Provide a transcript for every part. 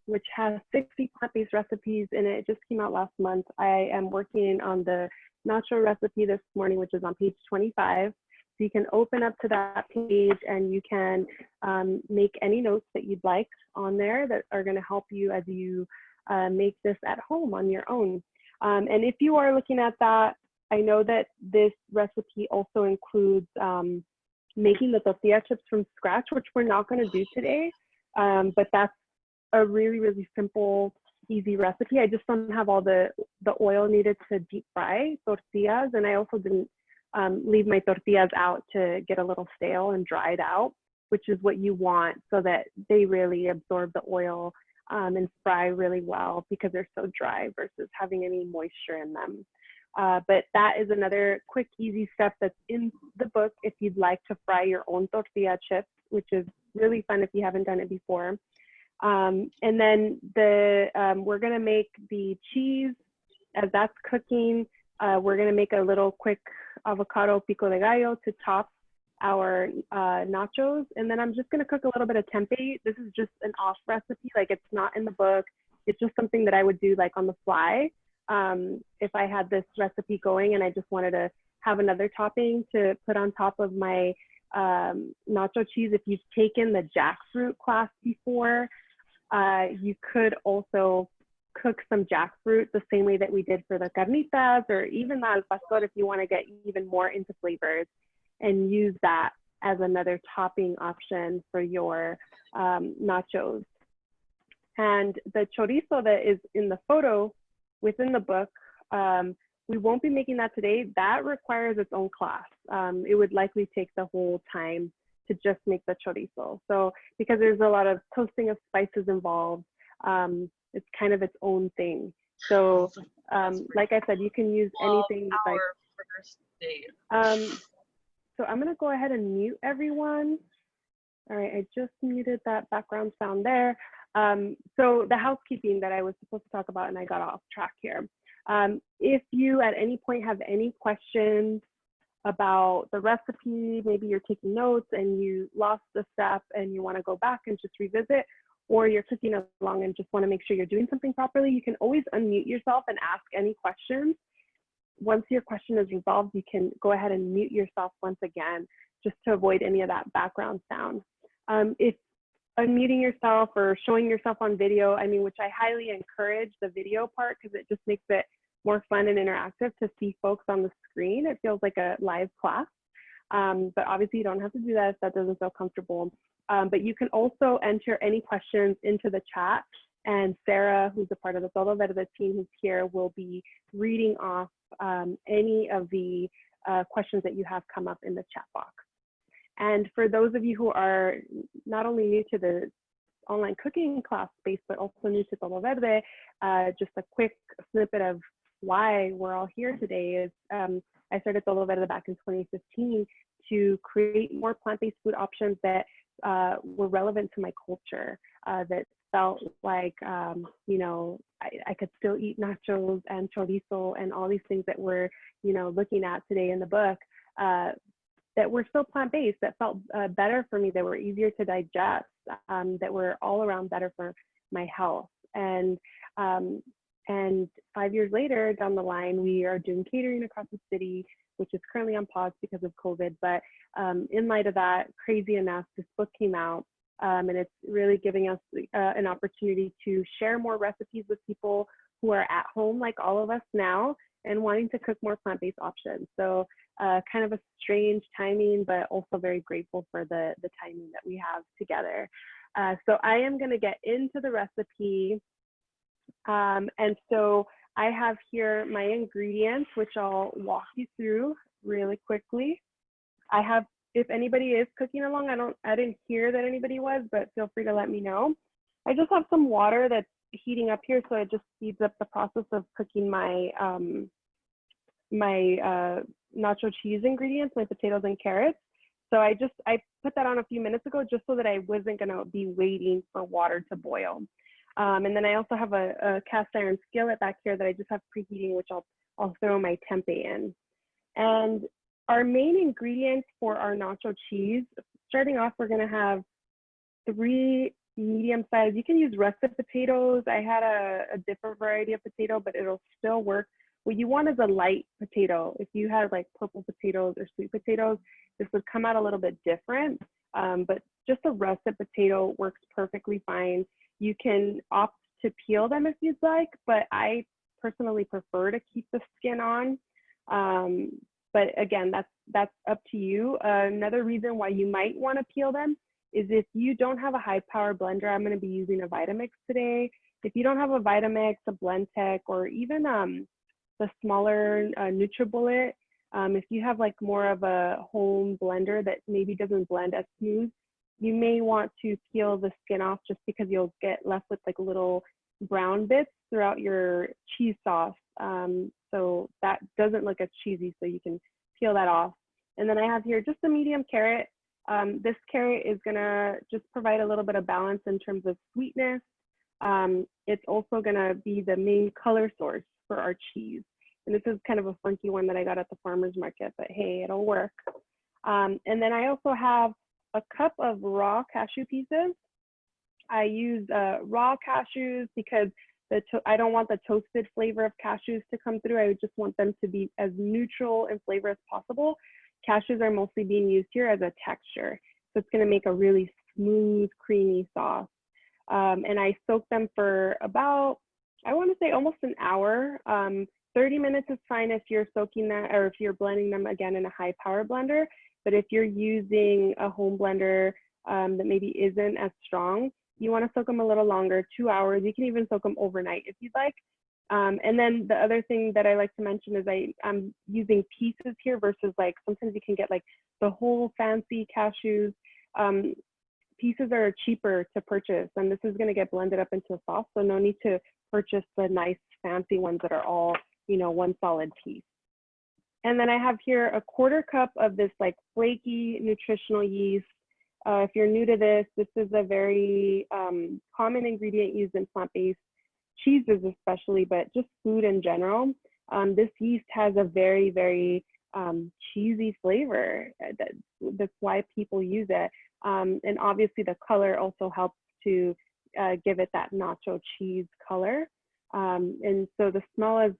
which has 60 plant-based recipes in it. It just came out last month. I am working on the nacho recipe this morning, which is on page 25. So you can open up to that page and you can make any notes that you'd like on there that are going to help you as you make this at home on your own. And if you are looking at that, I know that this recipe also includes making the tortilla chips from scratch, which we're not going to do today, but that's a really, really simple, easy recipe. I just don't have all the oil needed to deep fry tortillas, and I also didn't leave my tortillas out to get a little stale and dried out, which is what you want so that they really absorb the oil and fry really well because they're so dry versus having any moisture in them. But that is another quick, easy step that's in the book if you'd like to fry your own tortilla chips, which is really fun if you haven't done it before. And then we're gonna make the cheese. As that's cooking, we're gonna make a little quick avocado pico de gallo to top our nachos. And then I'm just gonna cook a little bit of tempeh. This is just an off recipe, like it's not in the book. It's just something that I would do like on the fly. If I had this recipe going and I just wanted to have another topping to put on top of my nacho cheese. If you've taken the jackfruit class before, you could also cook some jackfruit the same way that we did for the carnitas, or even the al pastor if you want to get even more into flavors, and use that as another topping option for your nachos. And the chorizo that is in the photo within the book, we won't be making that today. That requires its own class. It would likely take the whole time to just make the chorizo. So because there's a lot of toasting of spices involved, it's kind of its own thing. So like I said, you can use anything like, so I'm gonna go ahead and mute everyone. All right, I just muted that background sound there. So the housekeeping that I was supposed to talk about and I got off track here. If you at any point have any questions about the recipe, maybe you're taking notes and you lost the step and you want to go back and just revisit, or you're cooking along and just want to make sure you're doing something properly, you can always unmute yourself and ask any questions. Once your question is resolved, you can go ahead and mute yourself once again, just to avoid any of that background sound. If unmuting yourself or showing yourself on video, I mean, which I highly encourage the video part because it just makes it more fun and interactive to see folks on the screen. It feels like a live class, but obviously you don't have to do that if that doesn't feel comfortable. But you can also enter any questions into the chat, and Sarah, who's a part of the Todo Verde team who's here, will be reading off any of the questions that you have come up in the chat box. And for those of you who are not only new to the online cooking class space, but also new to Todo Verde, just a quick snippet of why we're all here today is I started Todo Verde back in 2015 to create more plant-based food options that were relevant to my culture, that felt like, you know, I could still eat nachos and chorizo and all these things that we're, you know, looking at today in the book, that were still plant-based, that felt better for me, that were easier to digest, that were all around better for my health. And 5 years later down the line, we are doing catering across the city, which is currently on pause because of COVID. But in light of that, crazy enough, this book came out, and it's really giving us an opportunity to share more recipes with people who are at home like all of us now and wanting to cook more plant-based options. So kind of a strange timing, but also very grateful for the timing that we have together. So I am going to get into the recipe. And so I have here my ingredients, which I'll walk you through really quickly. I have, if anybody is cooking along, I didn't hear that anybody was, but feel free to let me know. I just have some water that's heating up here, so it just speeds up the process of cooking my nacho cheese ingredients, my potatoes and carrots. So I put that on a few minutes ago just so that I wasn't gonna be waiting for water to boil. And then I also have a cast iron skillet back here that I just have preheating, which I'll throw my tempeh in. And our main ingredients for our nacho cheese, starting off, we're gonna have 3 medium size. You can use russet potatoes. I had a different variety of potato, but it'll still work. What you want is a light potato. If you had like purple potatoes or sweet potatoes, this would come out a little bit different, but just a russet potato works perfectly fine. You can opt to peel them if you'd like, but I personally prefer to keep the skin on. But again, that's up to you. Another reason why you might want to peel them is if you don't have a high power blender. I'm going to be using a Vitamix today. If you don't have a Vitamix, a Blendtec, or even the smaller NutriBullet, if you have like more of a home blender that maybe doesn't blend as smooth, you may want to peel the skin off just because you'll get left with like little brown bits throughout your cheese sauce. So that doesn't look as cheesy, so you can peel that off. And then I have here just a medium carrot. This carrot is gonna just provide a little bit of balance in terms of sweetness. It's also gonna be the main color source for our cheese. And this is kind of a funky one that I got at the farmer's market, but hey, it'll work. And then I also have a cup of raw cashew pieces. I use raw cashews because I don't want the toasted flavor of cashews to come through. I just want them to be as neutral in flavor as possible. Cashews are mostly being used here as a texture. So it's gonna make a really smooth, creamy sauce. And I soak them for about, I wanna say almost an hour. 30 minutes is fine if you're soaking that, or if you're blending them again in a high power blender. But if you're using a home blender that maybe isn't as strong, you want to soak them a little longer, 2 hours. You can even soak them overnight if you'd like. And then the other thing that I like to mention is I'm using pieces here versus like sometimes you can get like the whole fancy cashews. Pieces are cheaper to purchase, and this is going to get blended up into a sauce, so no need to purchase the nice fancy ones that are all, you know, one solid piece. And then I have here a 1/4 cup of this like flaky nutritional yeast. If you're new to this, this is a very common ingredient used in plant-based cheeses especially, but just food in general. This yeast has a very, very cheesy flavor. That's why people use it. And obviously the color also helps to give it that nacho cheese color. And so the smell is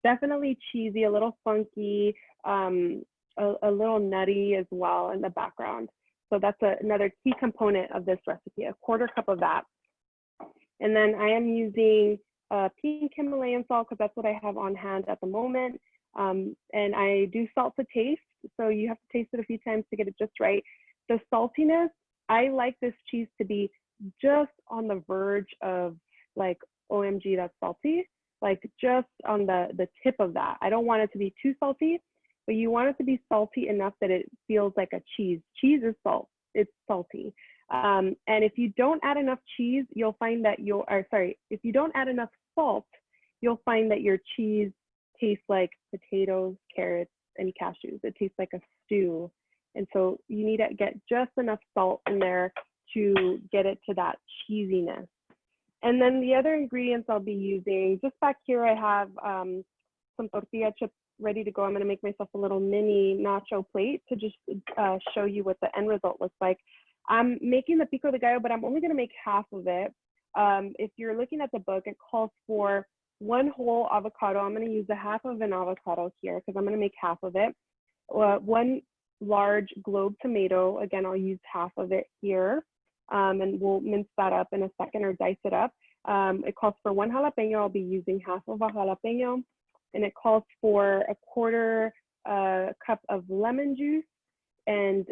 definitely cheesy, a little funky, a little nutty as well in the background. So that's another key component of this recipe, a 1/4 cup of that. And then I am using pink Himalayan salt because that's what I have on hand at the moment. And I do salt to taste, so you have to taste it a few times to get it just right. The saltiness, I like this cheese to be just on the verge of like, OMG, that's salty, like just on the tip of that. I don't want it to be too salty, but you want it to be salty enough that it feels like a cheese. Cheese is salt, it's salty. And if you don't add enough cheese, you'll find that if you don't add enough salt, you'll find that your cheese tastes like potatoes, carrots, and cashews. It tastes like a stew. And so you need to get just enough salt in there to get it to that cheesiness. And then the other ingredients I'll be using, just back here I have some tortilla chips ready to go. I'm gonna make myself a little mini nacho plate to just show you what the end result looks like. I'm making the pico de gallo, but I'm only gonna make half of it. If you're looking at the book, it calls for 1 whole avocado. I'm gonna use a half of an avocado here because I'm gonna make half of it. 1 large globe tomato, again, I'll use half of it here. And we'll mince that up in a second or dice it up. It calls for 1 jalapeno. I'll be using half of a jalapeno. And it calls for a 1/4 cup of lemon juice. And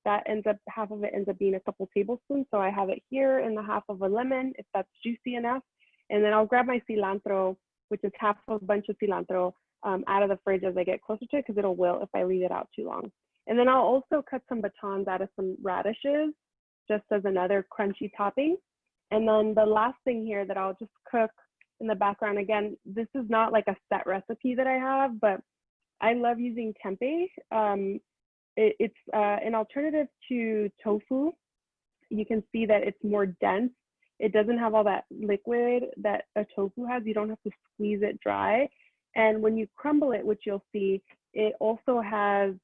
that ends up, half of it ends up being a couple tablespoons. So I have it here in the half of a lemon, if that's juicy enough. And then I'll grab my cilantro, which is half a bunch of cilantro, out of the fridge as I get closer to it, because it'll wilt if I leave it out too long. And then I'll also cut some batons out of some radishes, just as another crunchy topping. And then the last thing here that I'll just cook in the background, again, this is not like a set recipe that I have, but I love using tempeh. It's an alternative to tofu. You can see that it's more dense. It doesn't have all that liquid that a tofu has. You don't have to squeeze it dry. And when you crumble it, which you'll see, it also has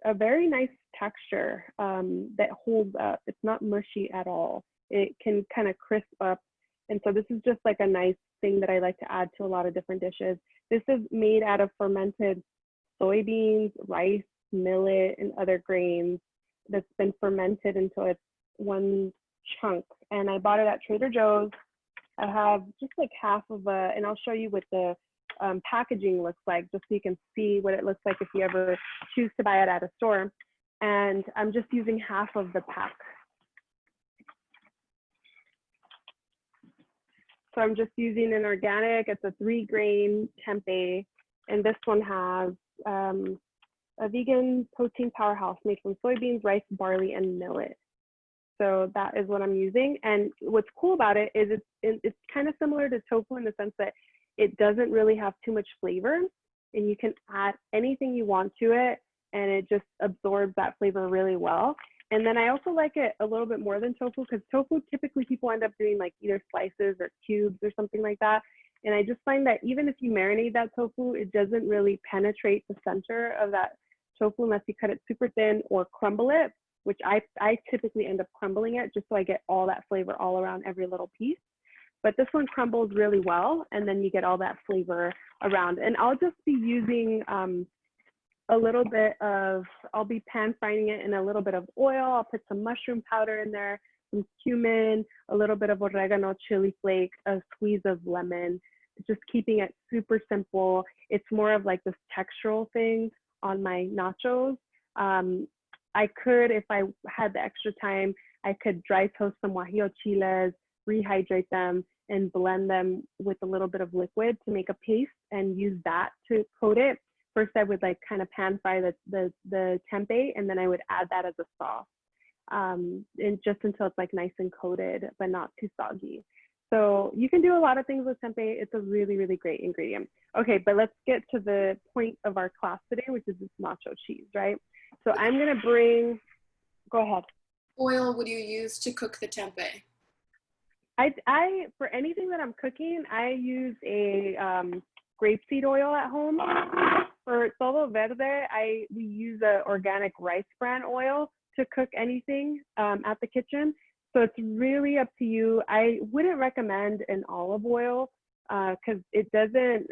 a very nice texture that holds up. It's not mushy at all. It can kind of crisp up. And so this is just like a nice thing that I like to add to a lot of different dishes. This is made out of fermented soybeans, rice, millet, and other grains that's been fermented until it's one chunk. And I bought it at Trader Joe's. I have just like half of a, and I'll show you what the packaging looks like, just so you can see what it looks like if you ever choose to buy it at a store. And I'm just using half of the pack. So I'm just using an organic, it's a 3-grain tempeh, and this one has a vegan protein powerhouse made from soybeans, rice, barley, and millet. So that is what I'm using. And what's cool about it is it's kind of similar to tofu in the sense that it doesn't really have too much flavor, and you can add anything you want to it, and it just absorbs that flavor really well. And then I also like it a little bit more than tofu, because tofu, typically people end up doing like either slices or cubes or something like that. And I just find that even if you marinate that tofu, it doesn't really penetrate the center of that tofu unless you cut it super thin or crumble it, which I typically end up crumbling it just so I get all that flavor all around every little piece. But this one crumbles really well, and then you get all that flavor around. And I'll just be using a little bit of, I'll be pan frying it in a little bit of oil. I'll put some mushroom powder in there, some cumin, a little bit of oregano, chili flake, a squeeze of lemon, just keeping it super simple. It's more of like this textural thing on my nachos. I could, if I had the extra time, I could dry toast some guajillo chiles, rehydrate them, and blend them with a little bit of liquid to make a paste and use that to coat it. First, I would like kind of pan fry the tempeh, and then I would add that as a sauce, and just until it's like nice and coated, but not too soggy. So you can do a lot of things with tempeh. It's a really, really great ingredient. Okay, but let's get to the point of our class today, which is this nacho cheese, right? So I'm gonna bring, go ahead. Oil would you use to cook the tempeh? I for anything that I'm cooking, I use a grapeseed oil at home. For Vida Verde, we use a organic rice bran oil to cook anything at the kitchen. So it's really up to you. I wouldn't recommend an olive oil because it doesn't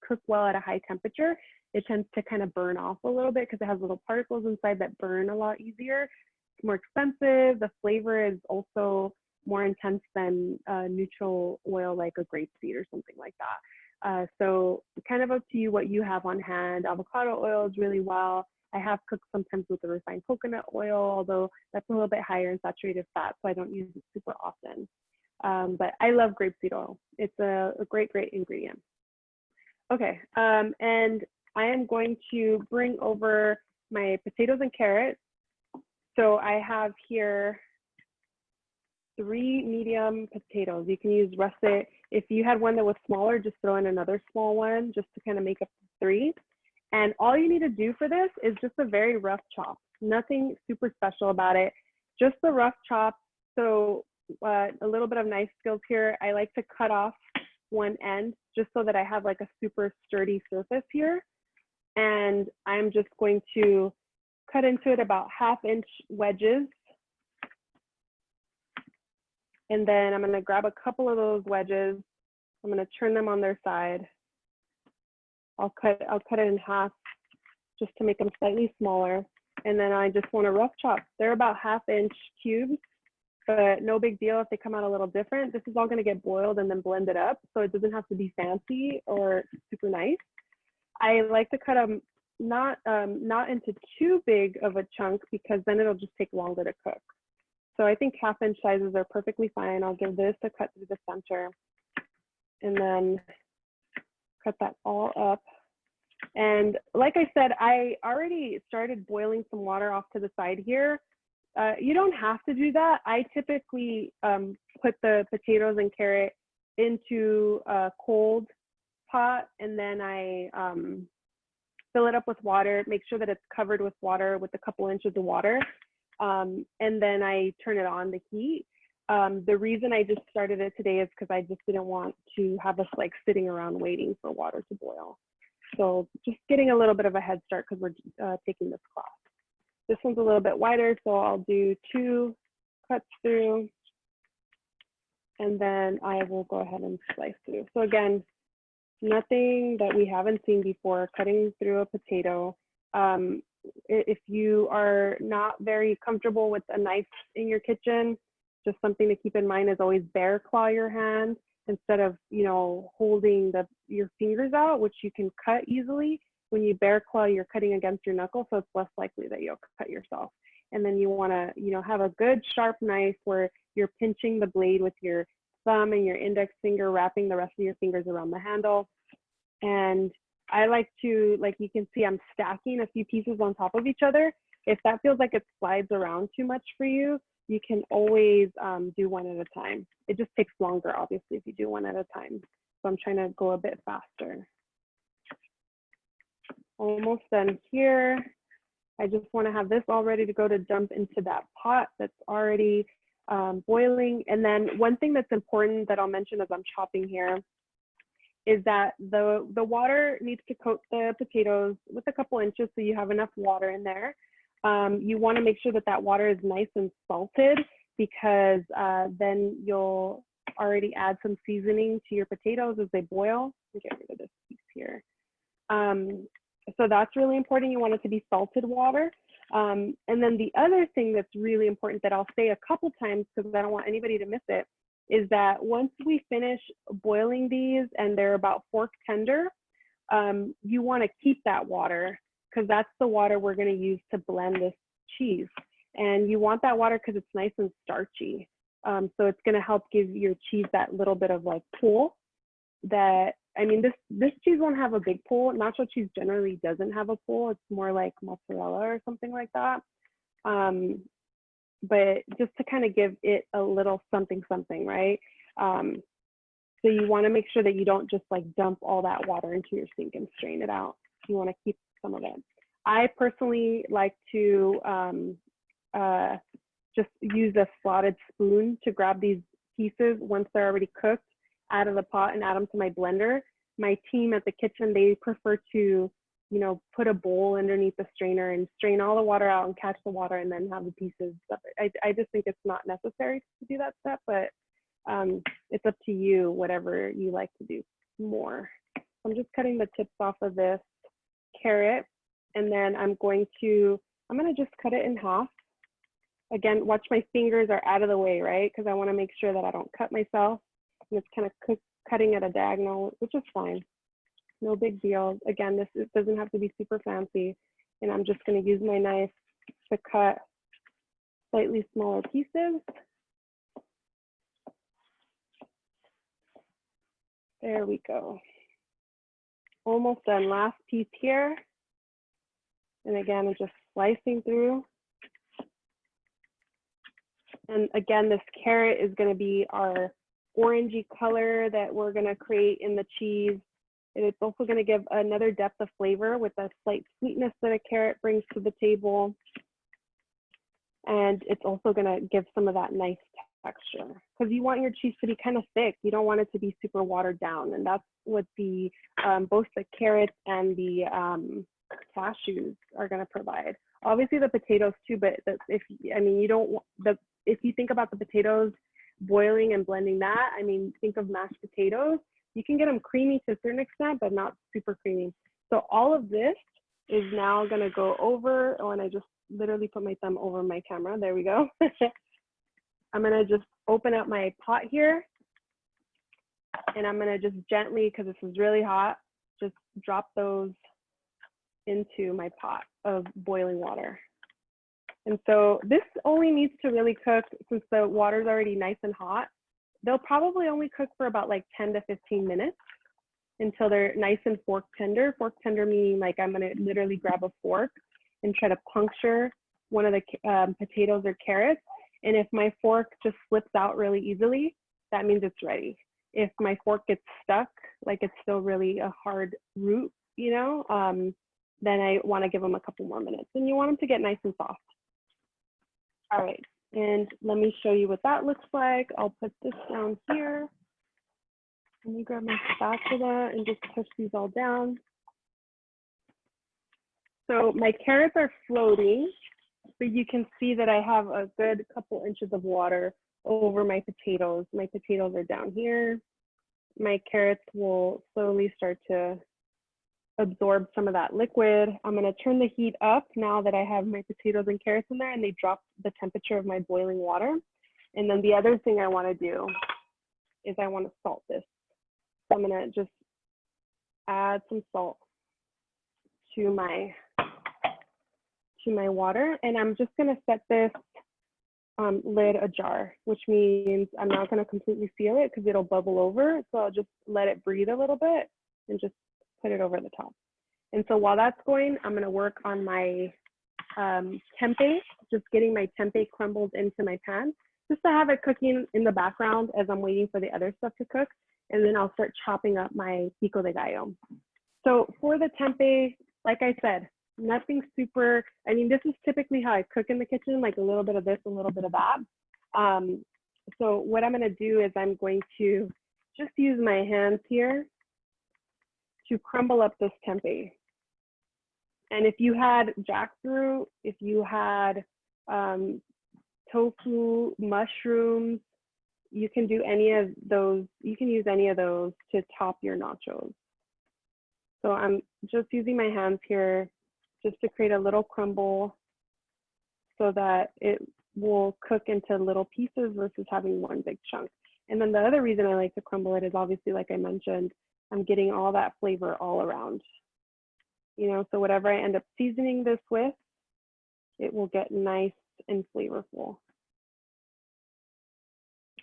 cook well at a high temperature. It tends to kind of burn off a little bit because it has little particles inside that burn a lot easier. It's more expensive. The flavor is also more intense than neutral oil like a grapeseed or something like that. So kind of up to you what you have on hand. Avocado oil is really well. I have cooked sometimes with the refined coconut oil, although that's a little bit higher in saturated fat, so I don't use it super often. But I love grapeseed oil. It's a great, great ingredient. Okay, and I am going to bring over my potatoes and carrots. So I have here 3 medium potatoes. You can use russet. If you had one that was smaller, just throw in another small one just to kind of make up 3. And all you need to do for this is just a very rough chop. Nothing super special about it, just the rough chop. So a little bit of knife skills here. I like to cut off one end just so that I have like a super sturdy surface here. And I'm just going to cut into it about 1/2-inch wedges. And then I'm gonna grab a couple of those wedges. I'm gonna turn them on their side. I'll cut it in half just to make them slightly smaller. And then I just want to rough chop. They're about 1/2-inch cubes, but no big deal if they come out a little different. This is all going to get boiled and then blended up, so it doesn't have to be fancy or super nice. I like to cut them not into too big of a chunk because then it'll just take longer to cook. So I think 1/2-inch sizes are perfectly fine. I'll give this a cut through the center and then cut that all up. And like I said, I already started boiling some water off to the side here. You don't have to do that. I typically put the potatoes and carrot into a cold pot, and then I fill it up with water, make sure that it's covered with water with a couple inches of water, and then I turn it on the heat. The reason I just started it today is because I just didn't want to have us like sitting around waiting for water to boil. So just getting a little bit of a head start because we're taking this class. This one's a little bit wider, so I'll do 2 cuts through, and then I will go ahead and slice through. So again, nothing that we haven't seen before, cutting through a potato. If you are not very comfortable with a knife in your kitchen, just something to keep in mind is always bear claw your hand instead of, you know, holding your fingers out, which you can cut easily. When you bear claw, you're cutting against your knuckle, so it's less likely that you'll cut yourself. And then you want to, you know, have a good sharp knife where you're pinching the blade with your thumb and your index finger, wrapping the rest of your fingers around the handle. And I like to, like you can see, I'm stacking a few pieces on top of each other. If that feels like it slides around too much for you, you can always do one at a time. It just takes longer, obviously, if you do one at a time. So I'm trying to go a bit faster. Almost done here. I just want to have this all ready to go to dump into that pot that's already boiling. And then one thing that's important that I'll mention as I'm chopping here is that the water needs to coat the potatoes with a couple inches so you have enough water in there. You want to make sure that that water is nice and salted because then you'll already add some seasoning to your potatoes as they boil. Let me get rid of this piece here. So that's really important. You want it to be salted water. And then the other thing that's really important that I'll say a couple times because I don't want anybody to miss it is that once we finish boiling these and they're about fork tender, you want to keep that water because that's the water we're going to use to blend this cheese. And you want that water because it's nice and starchy. So it's going to help give your cheese that little bit of like pull that, I mean, this cheese won't have a big pull. Nacho cheese generally doesn't have a pull. It's more like mozzarella or something like that. But just to kind of give it a little something, right? So you want to make sure that you don't just like dump all that water into your sink and strain it out. You want to keep some of it. I personally like to just use a slotted spoon to grab these pieces once they're already cooked out of the pot and add them to my blender. My team at the kitchen, they prefer to, you know, put a bowl underneath the strainer and strain all the water out and catch the water and then have the pieces separate. I just think it's not necessary to do that step, but it's up to you, whatever you like to do more. I'm just cutting the tips off of this carrot, and then I'm going to just cut it in half. Again, watch my fingers are out of the way, right? Because I want to make sure that I don't cut myself. And it's kind of cutting at a diagonal, which is fine. No big deal. Again, it doesn't have to be super fancy. And I'm just going to use my knife to cut slightly smaller pieces. There we go. Almost done. Last piece here. And again, I'm just slicing through. And again, this carrot is going to be our orangey color that we're going to create in the cheese. And it's also going to give another depth of flavor with a slight sweetness that a carrot brings to the table. And it's also going to give some of that nice texture because you want your cheese to be kind of thick. You don't want it to be super watered down. And that's what the both the carrots and the cashews are going to provide. Obviously the potatoes too, but if you think about the potatoes boiling and blending that, I mean, think of mashed potatoes. You can get them creamy to a certain extent, but not super creamy. So all of this is now going to go over, and I just literally put my thumb over my camera. There we go. I'm going to just open up my pot here, and I'm going to just gently, because this is really hot, just drop those into my pot of boiling water. And so this only needs to really cook, since the water's already nice and hot, they'll probably only cook for about like 10 to 15 minutes until they're nice and fork tender. Fork tender meaning like I'm gonna literally grab a fork and try to puncture one of the potatoes or carrots. And if my fork just slips out really easily, that means it's ready. If my fork gets stuck, like it's still really a hard root, you know, then I wanna give them a couple more minutes. And you want them to get nice and soft. All right, and let me show you what that looks like. I'll put this down here. Let me grab my spatula and just push these all down. So my carrots are floating, but you can see that I have a good couple inches of water over my potatoes. My potatoes are down here. My carrots will slowly start to absorb some of that liquid. I'm gonna turn the heat up now that I have my potatoes and carrots in there and they drop the temperature of my boiling water. And then the other thing I wanna do is I wanna salt this. So I'm gonna just add some salt to my water, and I'm just gonna set this lid ajar, which means I'm not gonna completely seal it because it'll bubble over. So I'll just let it breathe a little bit and just put it over the top. And so while that's going, I'm gonna work on my tempeh, just getting my tempeh crumbled into my pan, just to have it cooking in the background as I'm waiting for the other stuff to cook. And then I'll start chopping up my pico de gallo. So for the tempeh, like I said, nothing super, I mean, this is typically how I cook in the kitchen, like a little bit of this, a little bit of that. So what I'm gonna do is I'm going to just use my hands here to crumble up this tempeh. And if you had jackfruit, if you had tofu, mushrooms, you can do any of those, you can use any of those to top your nachos. So I'm just using my hands here just to create a little crumble so that it will cook into little pieces versus having one big chunk. And then the other reason I like to crumble it is obviously, like I mentioned, I'm getting all that flavor all around. You know, so whatever I end up seasoning this with, it will get nice and flavorful.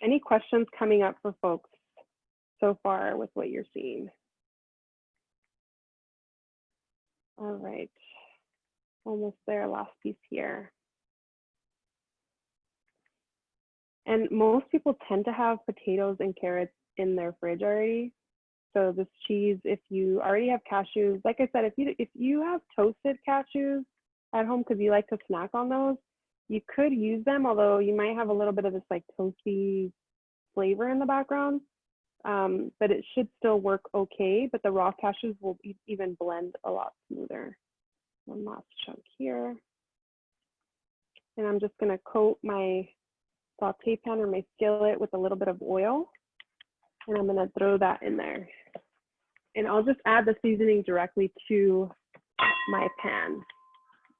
Any questions coming up for folks so far with what you're seeing? All right, almost there, last piece here. And most people tend to have potatoes and carrots in their fridge already. So this cheese, if you already have cashews, like I said, if you have toasted cashews at home because you like to snack on those, you could use them, although you might have a little bit of this like toasty flavor in the background. But it should still work okay, but the raw cashews will even blend a lot smoother. One last chunk here. And I'm just gonna coat my saute pan or my skillet with a little bit of oil. And I'm gonna throw that in there. And I'll just add the seasoning directly to my pan.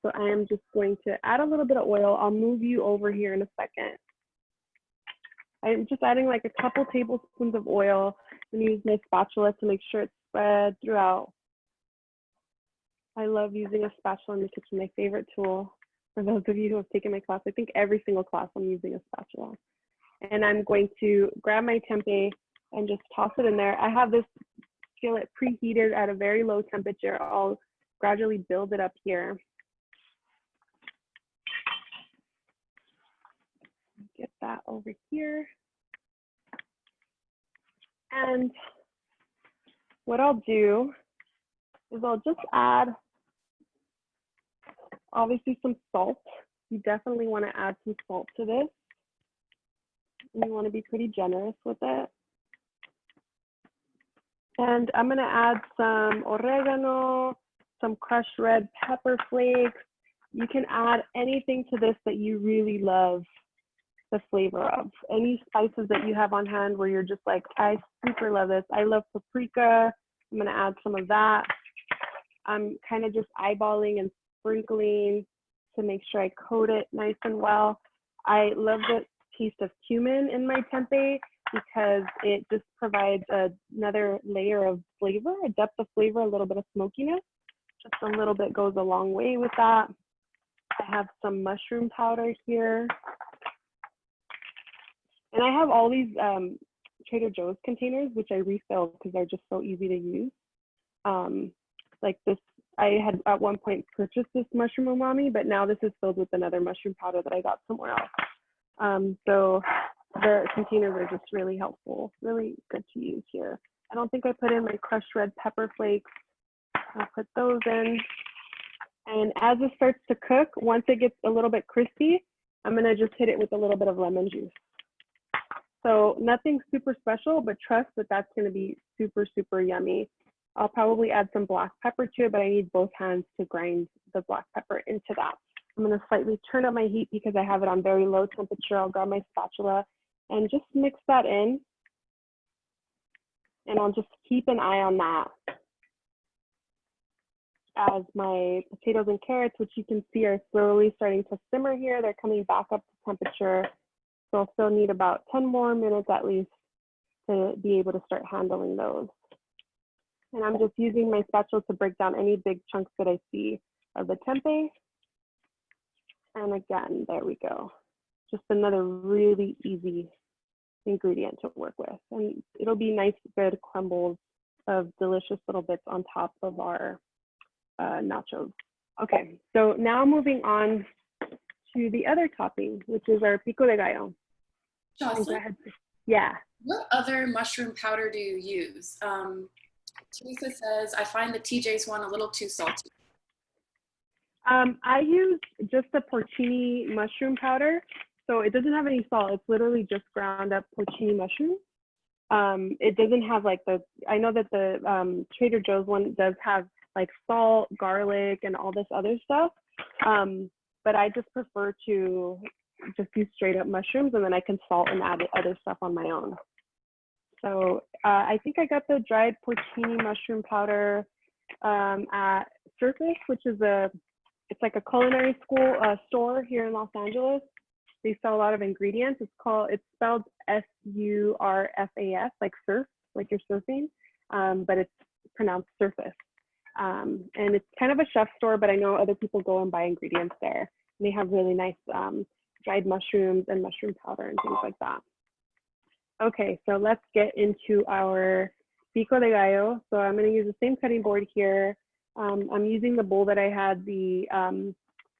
So I am just going to add a little bit of oil. I'll move you over here in a second. I'm just adding like a couple tablespoons of oil and use my spatula to make sure it's spread throughout. I love using a spatula in the kitchen, my favorite tool. For those of you who have taken my class, I think every single class I'm using a spatula. And I'm going to grab my tempeh and just toss it in there. I have this skillet preheated at a very low temperature. I'll gradually build it up here. Get that over here. And what I'll do is I'll just add, obviously, some salt. You definitely want to add some salt to this. And you want to be pretty generous with it. And I'm going to add some oregano, some crushed red pepper flakes. You can add anything to this that you really love the flavor of. Any spices that you have on hand where you're just like, I super love this. I love paprika. I'm going to add some of that. I'm kind of just eyeballing and sprinkling to make sure I coat it nice and well. I love the taste of cumin in my tempeh because it just provides another layer of flavor, a depth of flavor, a little bit of smokiness. Just a little bit goes a long way with that. I have some mushroom powder here. And I have all these Trader Joe's containers, which I refill because they're just so easy to use. Like this, I had at one point purchased this mushroom umami, but now this is filled with another mushroom powder that I got somewhere else. So the containers are just really helpful, really good to use here. I don't think I put in my crushed red pepper flakes. I'll put those in. And as it starts to cook, once it gets a little bit crispy, I'm gonna just hit it with a little bit of lemon juice. So nothing super special, but trust that that's gonna be super, super yummy. I'll probably add some black pepper to it, but I need both hands to grind the black pepper into that. I'm gonna slightly turn up my heat because I have it on very low temperature. I'll grab my spatula and just mix that in. And I'll just keep an eye on that as my potatoes and carrots, which you can see are slowly starting to simmer here. They're coming back up to temperature. So I'll still need about 10 more minutes at least to be able to start handling those. And I'm just using my spatula to break down any big chunks that I see of the tempeh. And again, there we go. Just another really easy ingredient to work with. And it'll be nice, good crumbles of delicious little bits on top of our nachos. Okay, so now moving on to the other topping, which is our pico de gallo. Jocelyn, yeah. what other mushroom powder do you use? Teresa says, I find the TJ's one a little too salty. I use just the porcini mushroom powder. So it doesn't have any salt. It's literally just ground up porcini mushroom. It doesn't have like I know that the Trader Joe's one does have like salt, garlic, and all this other stuff. But I just prefer to just use straight up mushrooms, and then I can salt and add other stuff on my own. So I think I got the dried porcini mushroom powder at Surface, which is it's like a culinary school store here in Los Angeles. They sell a lot of ingredients. It's spelled S-U-R-F-A-S, like surf, like you're surfing, but it's pronounced Surface. And it's kind of a chef store, but I know other people go and buy ingredients there. And they have really nice dried mushrooms and mushroom powder and things like that. Okay, so let's get into our pico de gallo. So I'm going to use the same cutting board here. I'm using the bowl that I had the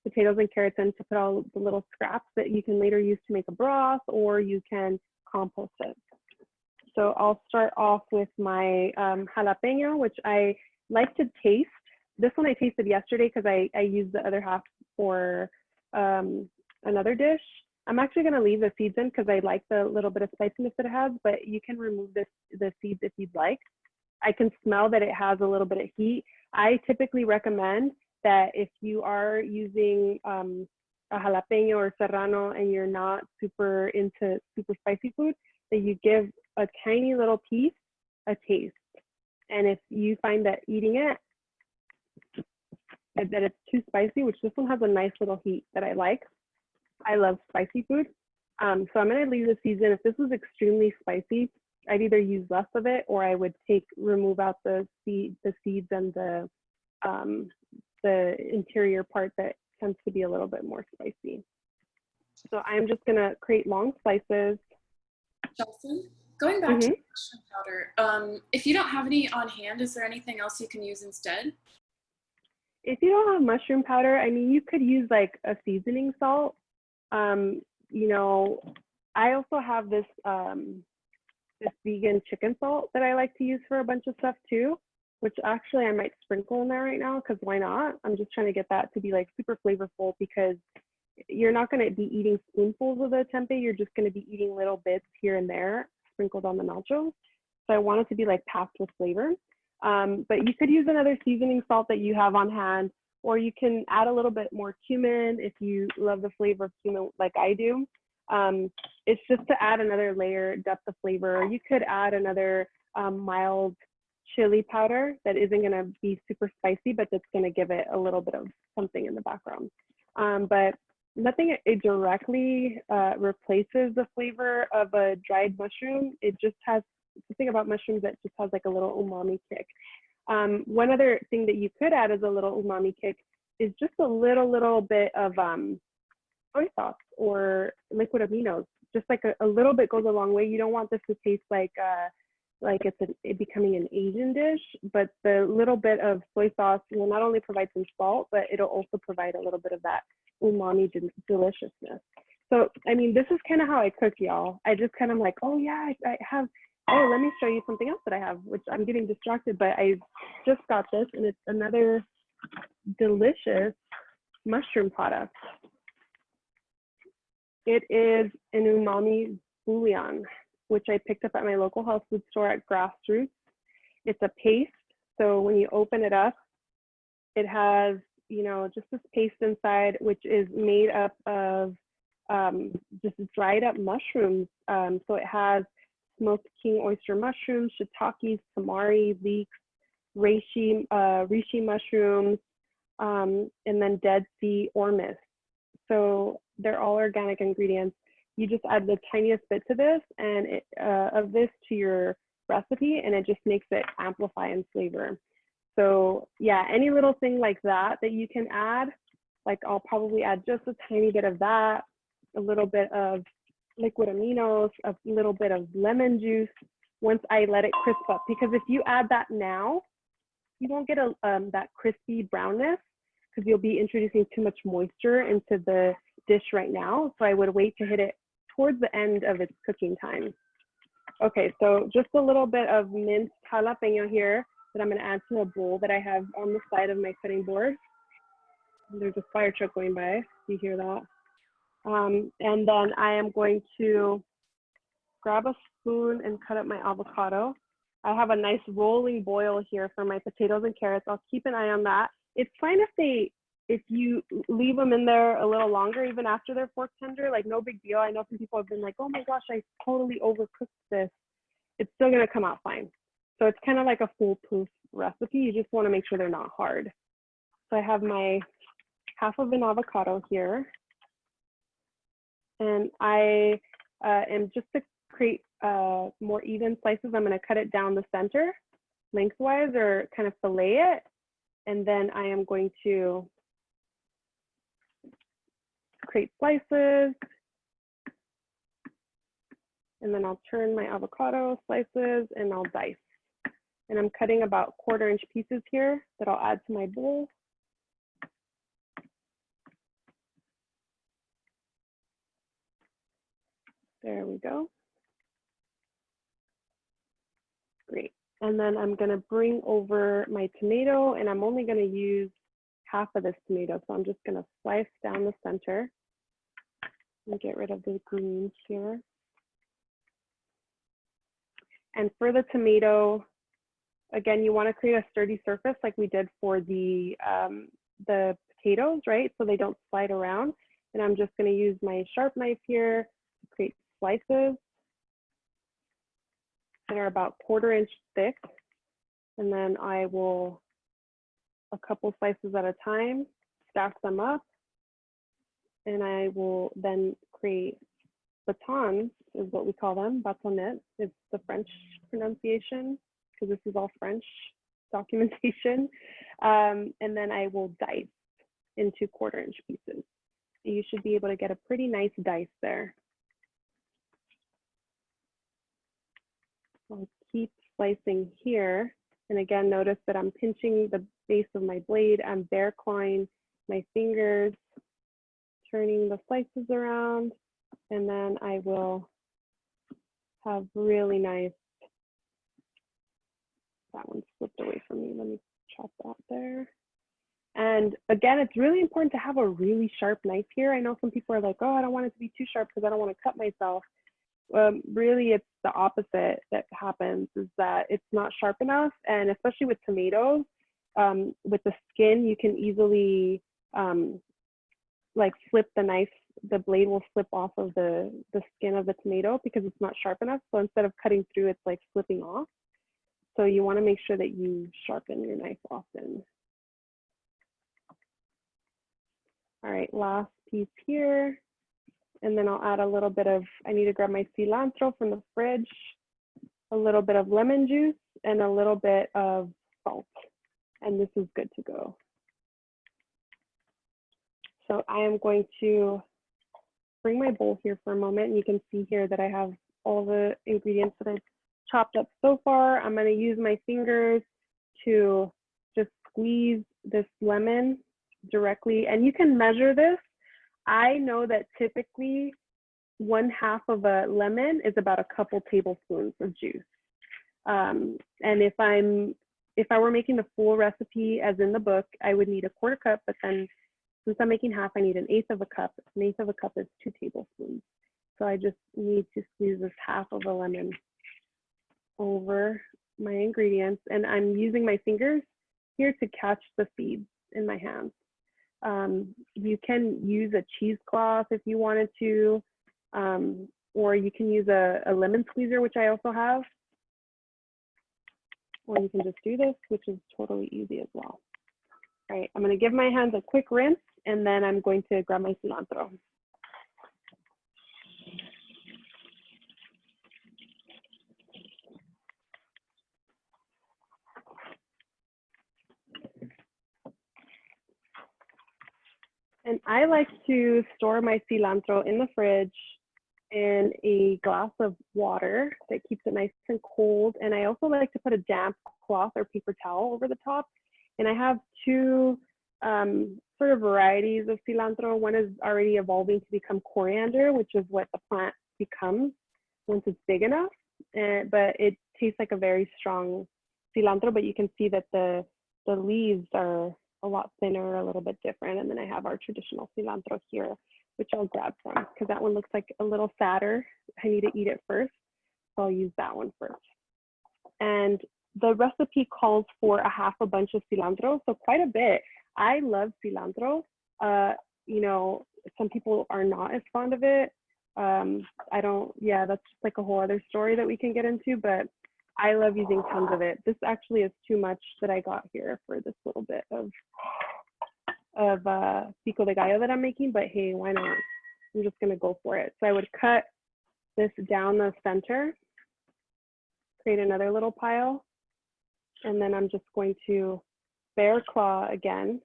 potatoes and carrots in to put all the little scraps that you can later use to make a broth, or you can compost it. So I'll start off with my jalapeno, which I like to taste. This one I tasted yesterday because I used the other half for another dish. I'm actually going to leave the seeds in because I like the little bit of spiciness that it has, but you can remove the seeds if you'd like. I can smell that it has a little bit of heat. I typically recommend that if you are using a jalapeno or serrano and you're not super into super spicy food, that you give a tiny little piece a taste. And if you find that eating it, that it's too spicy, which this one has a nice little heat that I like. I love spicy food. So I'm going to leave the seeds in. If this was extremely spicy, I'd either use less of it, or I would remove out the seeds and the interior part that tends to be a little bit more spicy. So I'm just going to create long slices. Jocelyn, going back to the mushroom powder, if you don't have any on hand, is there anything else you can use instead? If you don't have mushroom powder, I mean, you could use like a seasoning salt. You know, I also have this vegan chicken salt that I like to use for a bunch of stuff too, which actually I might sprinkle in there right now because why not? I'm just trying to get that to be like super flavorful, because you're not going to be eating spoonfuls of the tempeh. You're just going to be eating little bits here and there sprinkled on the nachos. So I want it to be like packed with flavor. But you could use another seasoning salt that you have on hand, or you can add a little bit more cumin if you love the flavor of cumin like I do. It's just to add another layer, depth of flavor. You could add another mild chili powder that isn't going to be super spicy, but that's going to give it a little bit of something in the background. But nothing directly replaces the flavor of a dried mushroom. It just has something about mushrooms that just has like a little umami kick. One other thing that you could add as a little umami kick is just a little bit of soy sauce or liquid aminos. Just like a little bit goes a long way. You don't want this to taste like it's becoming an Asian dish, but the little bit of soy sauce will not only provide some salt, but it'll also provide a little bit of that umami deliciousness. So, I mean, this is kind of how I cook, y'all. I just kind of like, oh yeah, I have, oh, let me show you something else that I have, which I'm getting distracted, but I just got this, and it's another delicious mushroom product. It is an umami bouillon, which I picked up at my local health food store at Grassroots. It's a paste So when you open it up, it has, you know, just this paste inside, which is made up of just dried up mushrooms. So it has smoked king oyster mushrooms, shiitakes, tamari, leeks, reishi mushrooms, and then Dead Sea ormus. So they're all organic ingredients. You just add the tiniest bit to this and of this to your recipe, and it just makes it amplify in flavor. So yeah, any little thing like that that you can add, like I'll probably add just a tiny bit of that, a little bit of liquid aminos, a little bit of lemon juice once I let it crisp up. Because if you add that now, you won't get that crispy brownness because you'll be introducing too much moisture into the dish right now. So I would wait to hit it towards the end of its cooking time. Okay, so just a little bit of minced jalapeno here that I'm going to add to a bowl that I have on the side of my cutting board. There's a fire truck going by. You hear that? And then I am going to grab a spoon and cut up my avocado. I have a nice rolling boil here for my potatoes and carrots. I'll keep an eye on that. It's fine if you leave them in there a little longer, even after they're fork tender, like no big deal. I know some people have been like, oh my gosh, I totally overcooked this. It's still gonna come out fine. So it's kind of like a foolproof recipe. You just wanna make sure they're not hard. So I have my half of an avocado here. And I am just to create more even slices, I'm gonna cut it down the center lengthwise or kind of fillet it. And then I am going to create slices. And then I'll turn my avocado slices and I'll dice. And I'm cutting about 1/4 inch pieces here that I'll add to my bowl. There we go. Great. And then I'm gonna bring over my tomato, and I'm only gonna use half of this tomato. So I'm just gonna slice down the center and get rid of the greens here. And for the tomato, again, you wanna create a sturdy surface like we did for the potatoes, right? So they don't slide around. And I'm just gonna use my sharp knife here to create slices that are about 1/4 inch thick. And then I will, a couple slices at a time, stack them up. And I will then create batons, is what we call them, bâtonnets. It's the French pronunciation, because this is all French documentation. And then I will dice into 1/4 inch pieces. So you should be able to get a pretty nice dice there. I'll keep slicing here. And again, notice that I'm pinching the base of my blade. I'm bear clawing my fingers, turning the slices around, and then I will have really nice, that one slipped away from me. Let me chop that there. And again, it's really important to have a really sharp knife here. I know some people are like, oh, I don't want it to be too sharp because I don't want to cut myself. Really, it's the opposite that happens, is that it's not sharp enough. And especially with tomatoes, with the skin, you can easily like flip the knife, the blade will slip off of the skin of the tomato because it's not sharp enough. So instead of cutting through, it's like slipping off. So you want to make sure that you sharpen your knife often. All right, last piece here. And then I'll add a little bit of, I need to grab my cilantro from the fridge, a little bit of lemon juice, and a little bit of salt. And this is good to go. So I am going to bring my bowl here for a moment. And you can see here that I have all the ingredients that I've chopped up so far. I'm going to use my fingers to just squeeze this lemon directly. And you can measure this. I know that typically 1/2 of a lemon is about a couple tablespoons of juice. And if I were making the full recipe as in the book, I would need a 1/4 cup, but then since I'm making half, I need 1/8 of a cup. 1/8 of a cup is 2 tablespoons. So I just need to squeeze this 1/2 of a lemon over my ingredients, and I'm using my fingers here to catch the seeds in my hands. You can use a cheesecloth if you wanted to, or you can use a lemon squeezer, which I also have. Or you can just do this, which is totally easy as well. All right, I'm gonna give my hands a quick rinse, and then I'm going to grab my cilantro. And I like to store my cilantro in the fridge in a glass of water that keeps it nice and cold. And I also like to put a damp cloth or paper towel over the top. And I have two sort of varieties of cilantro. One is already evolving to become coriander, which is what the plant becomes once it's big enough. But it tastes like a very strong cilantro, but you can see that the leaves are a lot thinner, a little bit different. And then I have our traditional cilantro here, which I'll grab from, because that one looks like a little sadder. I need to eat it first, so I'll use that one first. And the recipe calls for a half a bunch of cilantro, so quite a bit. I love cilantro. You know, some people are not as fond of it. I don't, yeah, that's just like a whole other story that we can get into, but I love using tons of it. This actually is too much that I got here for this little bit of pico de gallo that I'm making, but hey, why not? I'm just gonna go for it. So I would cut this down the center, create another little pile, and then I'm just going to bare claw again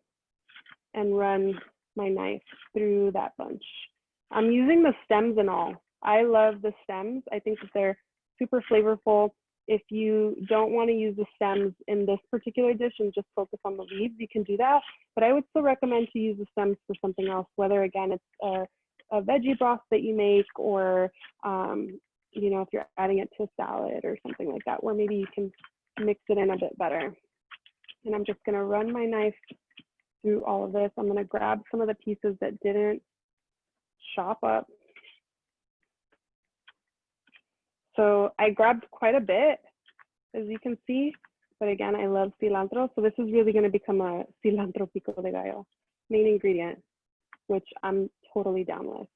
and run my knife through that bunch. I'm using the stems and all. I love the stems. I think that they're super flavorful. If you don't want to use the stems in this particular dish and just focus on the leaves, you can do that. But I would still recommend to use the stems for something else, whether again it's a veggie broth that you make, or you know, if you're adding it to a salad or something like that, where maybe you can mix it in a bit better. And I'm just gonna run my knife through all of this. I'm gonna grab some of the pieces that didn't chop up. So I grabbed quite a bit, as you can see, but again, I love cilantro. So this is really gonna become a cilantro pico de gallo, main ingredient, which I'm totally down with.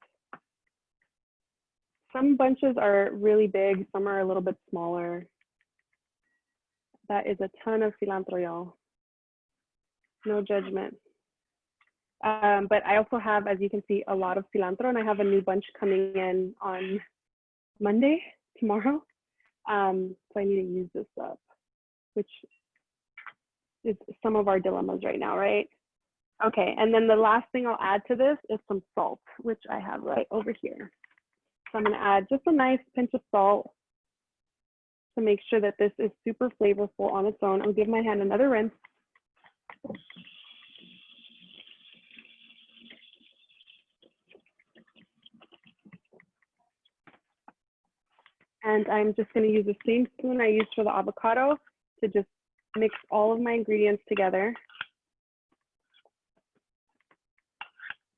Some bunches are really big, some are a little bit smaller. That is a ton of cilantro, y'all. No judgment. But I also have, as you can see, a lot of cilantro, and I have a new bunch coming in on Monday, tomorrow. So I need to use this up, which is some of our dilemmas right now, right? Okay, and then the last thing I'll add to this is some salt, which I have right over here. So I'm gonna add just a nice pinch of salt to make sure that this is super flavorful on its own. I'll give my hand another rinse. And I'm just going to use the same spoon I used for the avocado to just mix all of my ingredients together.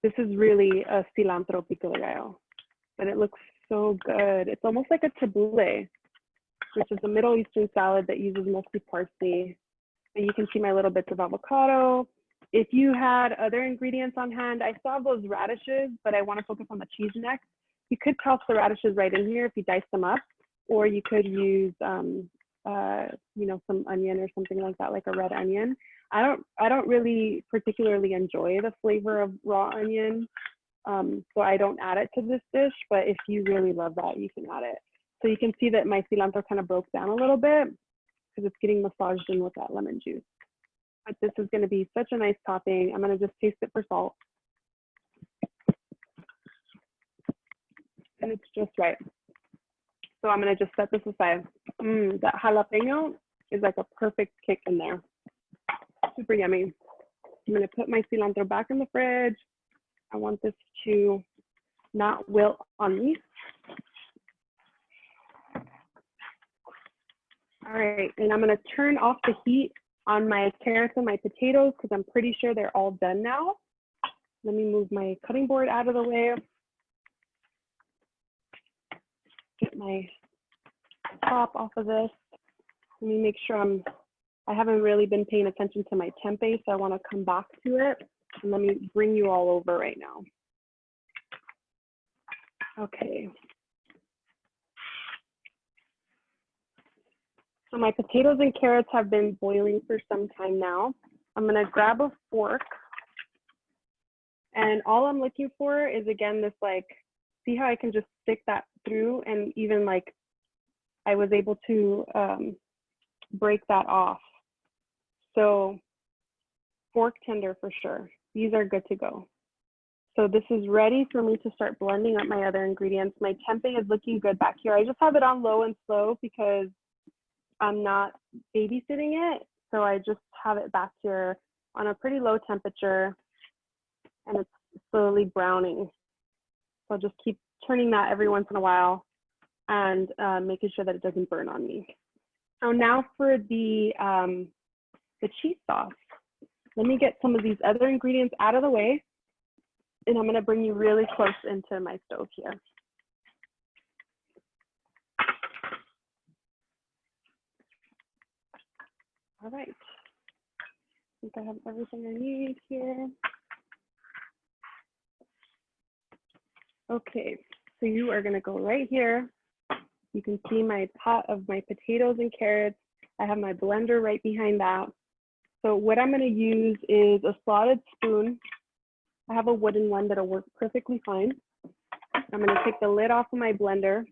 This is really a cilantro pico de gallo, but it looks so good. It's almost like a tabbouleh, which is a Middle Eastern salad that uses mostly parsley. And you can see my little bits of avocado. If you had other ingredients on hand, I still have those radishes, but I want to focus on the cheese next. You could toss the radishes right in here if you dice them up, or you could use, you know, some onion or something like that, like a red onion. I don't really particularly enjoy the flavor of raw onion, so I don't add it to this dish. But if you really love that, you can add it. So you can see that my cilantro kind of broke down a little bit because it's getting massaged in with that lemon juice. But this is going to be such a nice topping. I'm going to just taste it for salt. And it's just right. So I'm gonna just set this aside. That jalapeno is like a perfect kick in there. Super yummy. I'm gonna put my cilantro back in the fridge. I want this to not wilt on me. All right, and I'm gonna turn off the heat on my carrots and my potatoes because I'm pretty sure they're all done now. Let me move my cutting board out of the way. Get my top off of this. Let me make sure I haven't really been paying attention to my tempeh, so I want to come back to it. And let me bring you all over right now. Okay. So my potatoes and carrots have been boiling for some time now. I'm gonna grab a fork, and all I'm looking for is, again, this, like, see how I can just stick that through, and even like I was able to break that off. So fork tender for sure. These are good to go. So this is ready for me to start blending up my other ingredients. My tempeh is looking good back here. I just have it on low and slow because I'm not babysitting it. So I just have it back here on a pretty low temperature, and it's slowly browning. So I'll just keep turning that every once in a while and making sure that it doesn't burn on me. So now for the cheese sauce. Let me get some of these other ingredients out of the way, and I'm gonna bring you really close into my stove here. All right, I think I have everything I need here. Okay, so you are gonna go right here. You can see my pot of my potatoes and carrots. I have my blender right behind that. So what I'm gonna use is a slotted spoon. I have a wooden one that'll work perfectly fine. I'm gonna take the lid off of my blender.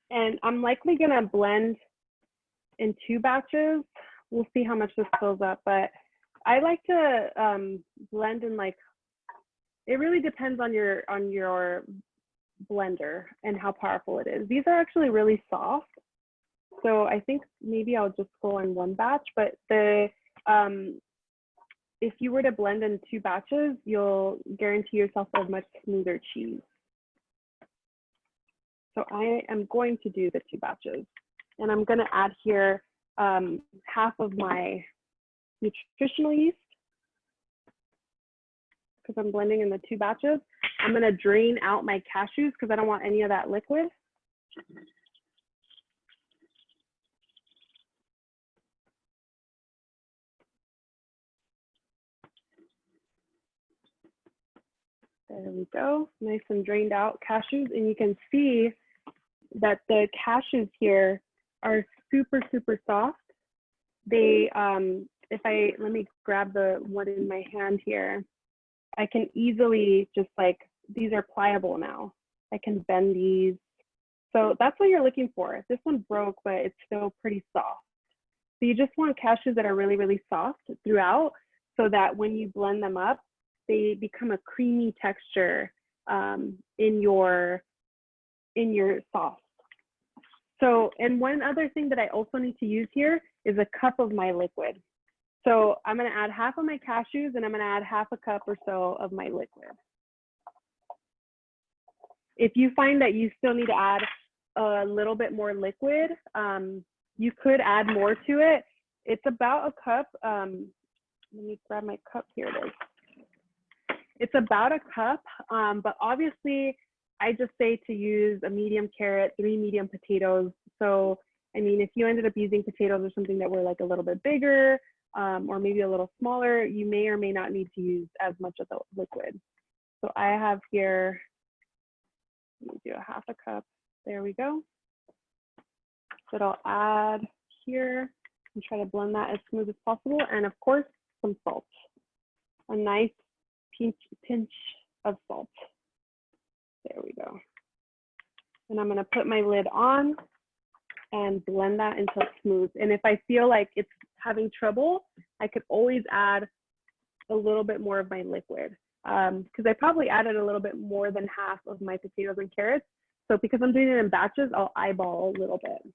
And I'm likely gonna blend in 2 batches. We'll see how much this fills up, but I like to blend in, like, it really depends on your blender and how powerful it is. These are actually really soft. So I think maybe I'll just go in 1 batch, but if you were to blend in 2 batches, you'll guarantee yourself a much smoother cheese. So I am going to do the 2 batches, and I'm gonna add here half of my nutritional yeast, because I'm blending in the 2 batches. I'm gonna drain out my cashews because I don't want any of that liquid. There we go, nice and drained out cashews. And you can see that the cashews here are super, super soft. They, let me grab the one in my hand here. I can easily just, like, these are pliable now. I can bend these. So that's what you're looking for. This one broke, but it's still pretty soft. So you just want cashews that are really, really soft throughout, so that when you blend them up, they become a creamy texture in your sauce. So, and one other thing that I also need to use here is a cup of my liquid. So I'm gonna add half of my cashews, and I'm gonna add half a cup or so of my liquid. If you find that you still need to add a little bit more liquid, you could add more to it. It's about a cup. Let me grab my cup, here it is. It's about a cup, but obviously I just say to use a medium carrot, 3 medium potatoes. So, I mean, if you ended up using potatoes or something that were like a little bit bigger, or maybe a little smaller, you may or may not need to use as much of the liquid. So I have here, let me do a half a cup. There we go. So I'll add here and try to blend that as smooth as possible. And of course, some salt, a nice pinch of salt. There we go. And I'm gonna put my lid on and blend that until it's smooth. And if I feel like it's having trouble, I could always add a little bit more of my liquid, because I probably added a little bit more than half of my potatoes and carrots. So because I'm doing it in batches, I'll eyeball a little bit.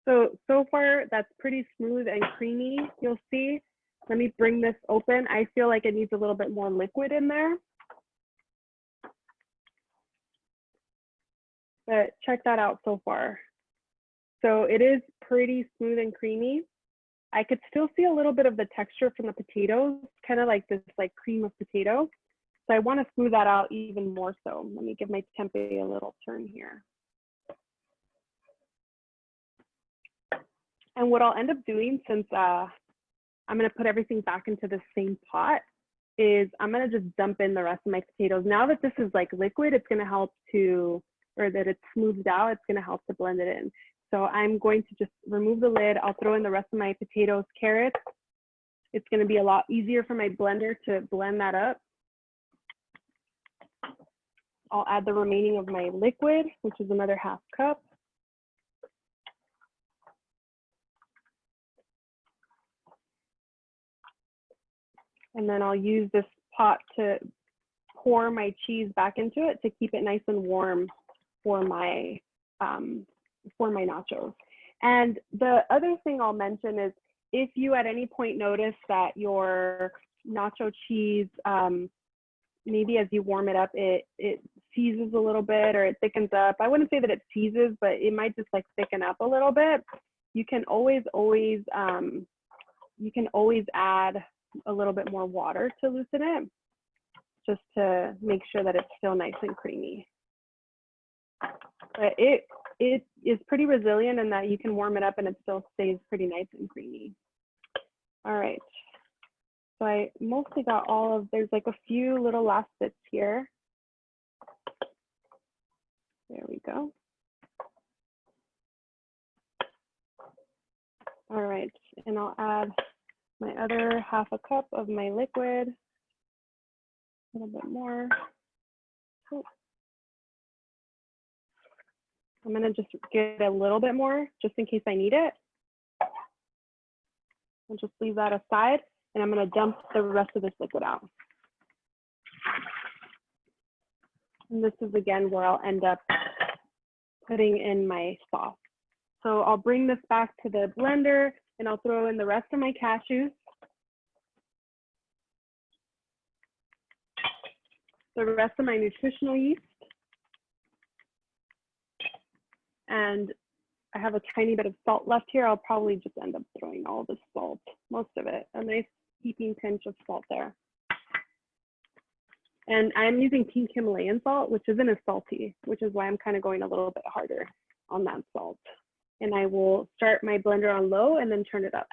So far that's pretty smooth and creamy, you'll see. Let me bring this open. I feel like it needs a little bit more liquid in there. But check that out so far. So it is pretty smooth and creamy. I could still see a little bit of the texture from the potatoes, kind of like this like cream of potato. So I want to smooth that out even more so. Let me give my tempeh a little turn here. And what I'll end up doing, since I'm going to put everything back into the same pot, is I'm going to just dump in the rest of my potatoes. Now that this is like liquid, it's going to help to, or that it's smoothed out, it's going to help to blend it in. So I'm going to just remove the lid. I'll throw in the rest of my potatoes, carrots. It's going to be a lot easier for my blender to blend that up. I'll add the remaining of my liquid, which is another ½ cup. And then I'll use this pot to pour my cheese back into it to keep it nice and warm for my nachos. And the other thing I'll mention is if you at any point notice that your nacho cheese, maybe as you warm it up, it seizes a little bit or it thickens up. I wouldn't say that it seizes, but it might just like thicken up a little bit. You can always add a little bit more water to loosen it, just to make sure that it's still nice and creamy. But it is pretty resilient in that you can warm it up and it still stays pretty nice and creamy. All right. So I mostly got all of, there's like a few little last bits here. There we go. All right, and I'll add my other ½ cup of my liquid, a little bit more. Oh. I'm gonna just get a little bit more just in case I need it. I'll just leave that aside and I'm gonna dump the rest of this liquid out. And this is again where I'll end up putting in my sauce. So I'll bring this back to the blender and I'll throw in the rest of my cashews, the rest of my nutritional yeast, and I have a tiny bit of salt left here. I'll probably just end up throwing all the salt, most of it, a nice heaping pinch of salt there. And I'm using pink Himalayan salt, which isn't as salty, which is why I'm kind of going a little bit harder on that salt. And I will start my blender on low and then turn it up.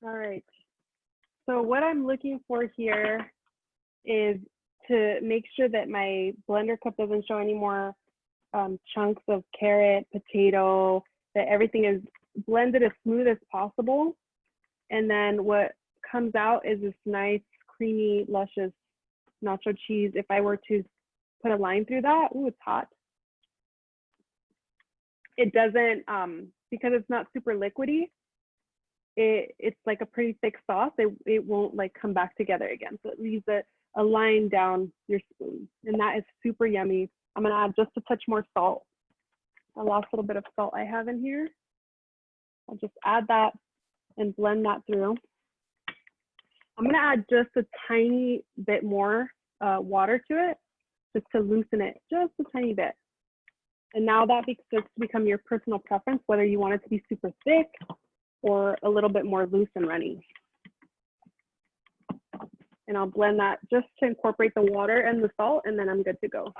All right, so what I'm looking for here is to make sure that my blender cup doesn't show any more chunks of carrot, potato, that everything is blended as smooth as possible. And then what comes out is this nice, creamy, luscious nacho cheese. If I were to put a line through that. Ooh, it's hot. It doesn't, because it's not super liquidy, it's like a pretty thick sauce. It won't like come back together again. So it leaves a line down your spoon, and that is super yummy. I'm gonna add just a touch more salt. The last little bit of salt I have in here. I'll just add that and blend that through. I'm gonna add just a tiny bit more water to it, just to loosen it just a tiny bit. And now that starts to become your personal preference, whether you want it to be super thick or a little bit more loose and runny. And I'll blend that just to incorporate the water and the salt, and then I'm good to go.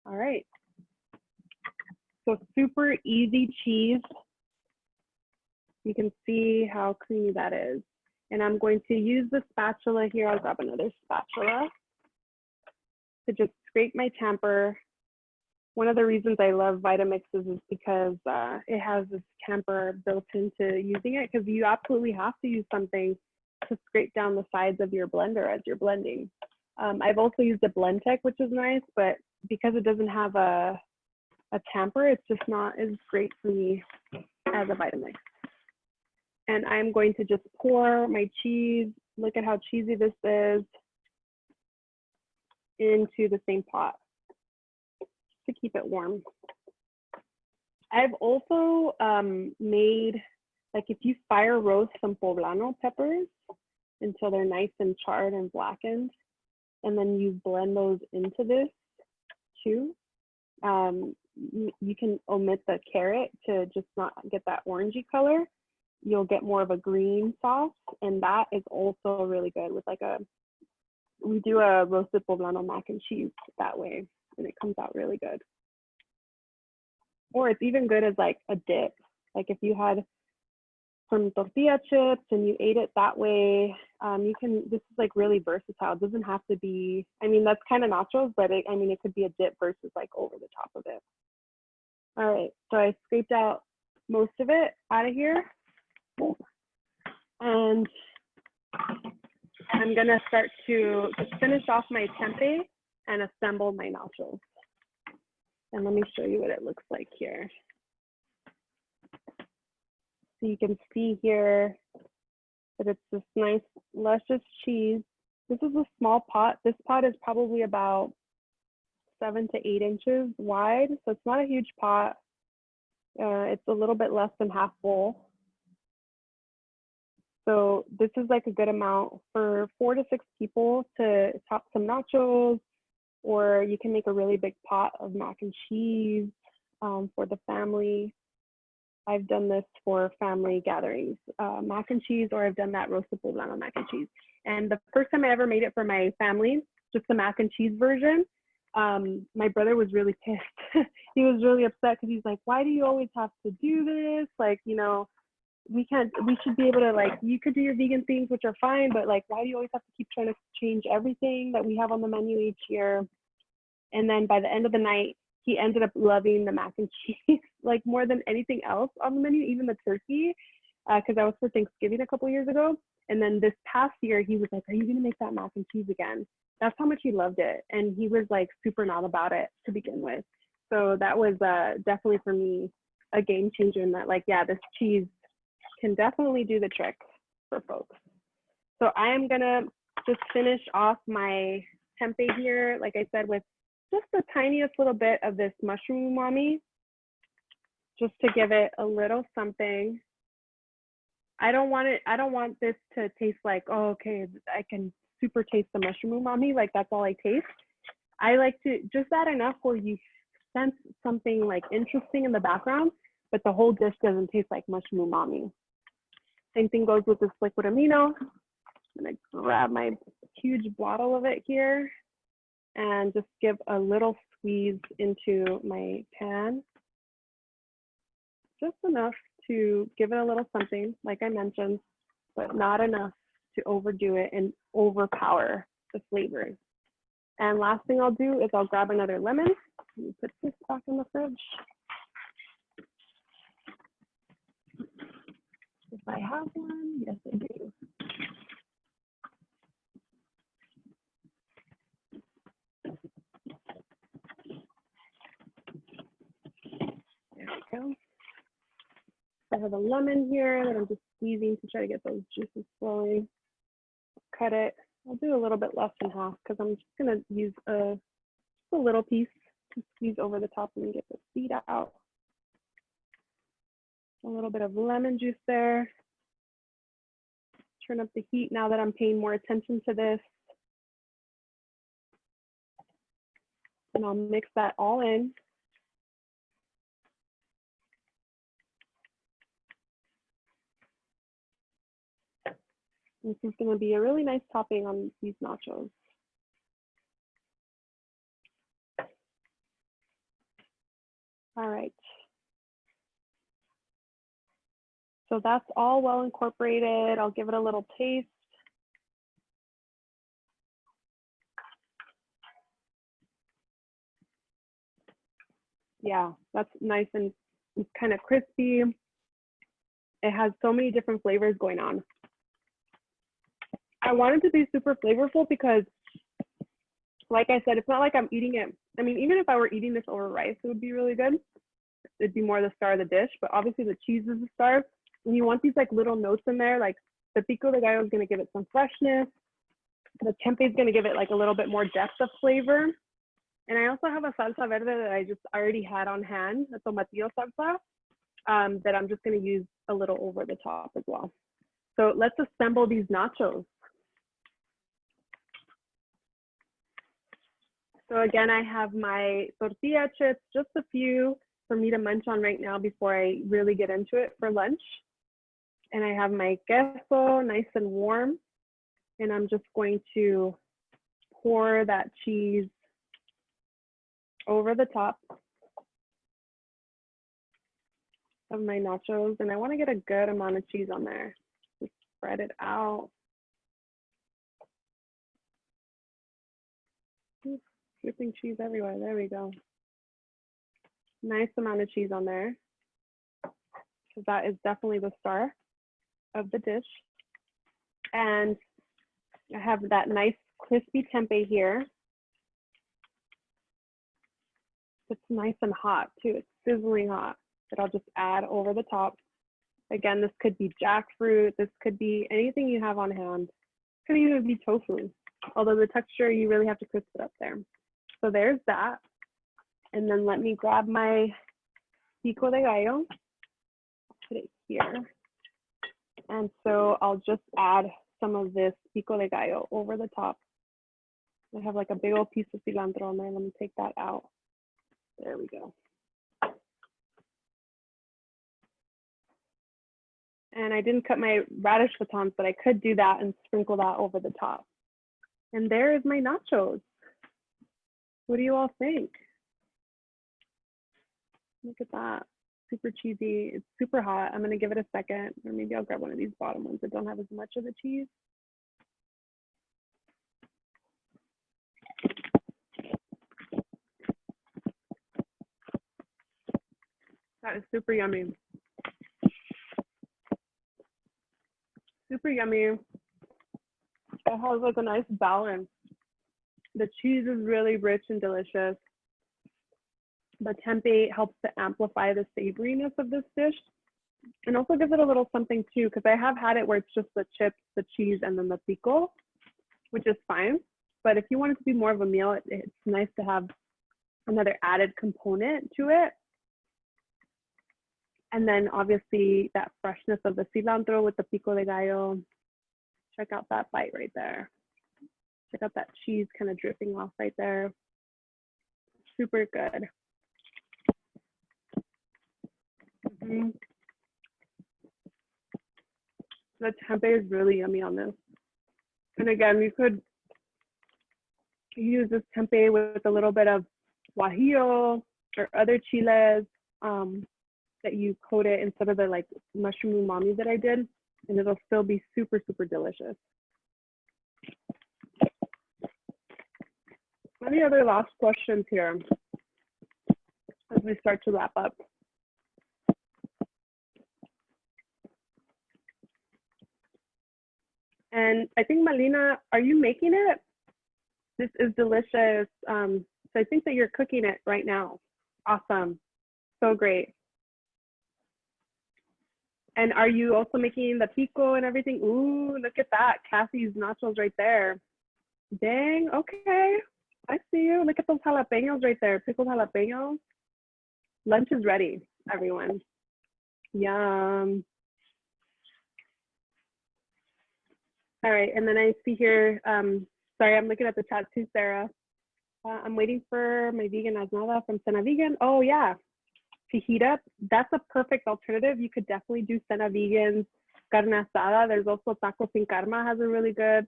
All right. So super easy cheese. You can see how creamy that is. And I'm going to use the spatula here. I'll grab another spatula to just scrape my tamper. One of the reasons I love Vitamixes is because it has this tamper built into using it, because you absolutely have to use something to scrape down the sides of your blender as you're blending. I've also used a Blendtec, which is nice, but because it doesn't have a tamper, it's just not as great for me as a Vitamix. And I'm going to just pour my cheese, look at how cheesy this is, into the same pot to keep it warm. I've also made, like if you fire roast some poblano peppers until they're nice and charred and blackened, and then you blend those into this too. You can omit the carrot to just not get that orangey color. You'll get more of a green sauce, and that is also really good with like we do a roasted poblano mac and cheese that way, and it comes out really good. Or it's even good as like a dip. Like if you had some tortilla chips and you ate it that way, this is like really versatile. It doesn't have to be, I mean, that's kind of nachos, but it could be a dip versus like over the top of it. All right, so I scraped out most of it out of here. And I'm gonna start to just finish off my tempeh and assemble my nachos. And let me show you what it looks like here. So you can see here that it's this nice, luscious cheese. This is a small pot. This pot is probably about 7 to 8 inches wide. So it's not a huge pot. It's a little bit less than half full. So this is like a good amount for 4 to 6 people to top some nachos, or you can make a really big pot of mac and cheese for the family. I've done this for family gatherings, mac and cheese, or I've done that roasted poblano mac and cheese. And the first time I ever made it for my family, just the mac and cheese version, my brother was really pissed. He was really upset because he's like, why do you always have to do this? Like, you know, we should be able to, like, you could do your vegan things, which are fine, but like, why do you always have to keep trying to change everything that we have on the menu each year? And then by the end of the night, he ended up loving the mac and cheese, like more than anything else on the menu, even the turkey, because that was for Thanksgiving a couple years ago. And then this past year, he was like, are you gonna make that mac and cheese again? That's how much he loved it. And he was like super not about it to begin with. So that was definitely for me a game changer in that, like, yeah, this cheese can definitely do the trick for folks. So I am gonna just finish off my tempeh here, like I said, with just the tiniest little bit of this mushroom umami, just to give it a little something. I don't want this to taste like, oh, okay, I can super taste the mushroom umami, like that's all I taste. I like to just add enough where you sense something like interesting in the background, but the whole dish doesn't taste like mushroom umami. Same thing goes with this liquid amino. I'm gonna grab my huge bottle of it here and just give a little squeeze into my pan. Just enough to give it a little something, like I mentioned, but not enough to overdo it and overpower the flavors. And last thing I'll do is I'll grab another lemon. Let me put this back in the fridge. If I have one, yes, I do. There we go. I have a lemon here that I'm just squeezing to try to get those juices flowing. Cut it. I'll do a little bit less than half because I'm just gonna use just a little piece to squeeze over the top and get the seed out. A little bit of lemon juice there. Turn up the heat now that I'm paying more attention to this. And I'll mix that all in. This is going to be a really nice topping on these nachos. All right. So that's all well incorporated. I'll give it a little taste. Yeah, that's nice and kind of crispy. It has so many different flavors going on. I want it to be super flavorful because, like I said, it's not like I'm eating it. I mean, even if I were eating this over rice, it would be really good. It'd be more the star of the dish, but obviously the cheese is the star. And you want these like little notes in there, like the pico de gallo is going to give it some freshness. The tempeh is going to give it like a little bit more depth of flavor. And I also have a salsa verde that I just already had on hand, a tomatillo salsa, that I'm just going to use a little over the top as well. So let's assemble these nachos. So again, I have my tortilla chips, just a few for me to munch on right now before I really get into it for lunch. And I have my queso nice and warm. And I'm just going to pour that cheese over the top of my nachos. And I want to get a good amount of cheese on there. Just spread it out. Dripping cheese everywhere. There we go. Nice amount of cheese on there. So that is definitely the star of the dish. And I have that nice crispy tempeh here. It's nice and hot too. It's sizzling hot that I'll just add over the top. Again, this could be jackfruit. This could be anything you have on hand. It could even be tofu. Although the texture, you really have to crisp it up there. So there's that. And then let me grab my pico de gallo, put it here. And so I'll just add some of this pico de gallo over the top. I have like a big old piece of cilantro on there. Let me take that out. There we go. And I didn't cut my radish batons, but I could do that and sprinkle that over the top. And there is my nachos. What do you all think? Look at that, super cheesy. It's super hot. I'm gonna give it a second, or maybe I'll grab one of these bottom ones that don't have as much of the cheese. That is super yummy. Super yummy. It has like a nice balance. The cheese is really rich and delicious. The tempeh helps to amplify the savoriness of this dish and also gives it a little something too, because I have had it where it's just the chips, the cheese, and then the pico, which is fine. But if you want it to be more of a meal, it's nice to have another added component to it. And then obviously that freshness of the cilantro with the pico de gallo. Check out that bite right there. Check out that cheese kind of dripping off right there. Super good. The tempeh is really yummy on this. And again, you could use this tempeh with a little bit of guajillo or other chiles that you coat it instead of the like mushroom umami that I did, and it'll still be super, super delicious. Any other last questions here as we start to wrap up? And I think, Malina, are you making it? This is delicious. So I think that you're cooking it right now. Awesome. So great. And are you also making the pico and everything? Ooh, look at that. Cassie's nachos right there. Dang, okay. I see you. Look at those jalapenos right there. Pickled jalapenos. Lunch is ready, everyone. Yum. All right, and then I see here, sorry, I'm looking at the chat too, Sarah. I'm waiting for my vegan asnada from Cena Vegan. Oh yeah, to heat up, that's a perfect alternative. You could definitely do Cena Vegan's carne asada. There's also Taco Sin Karma has a really good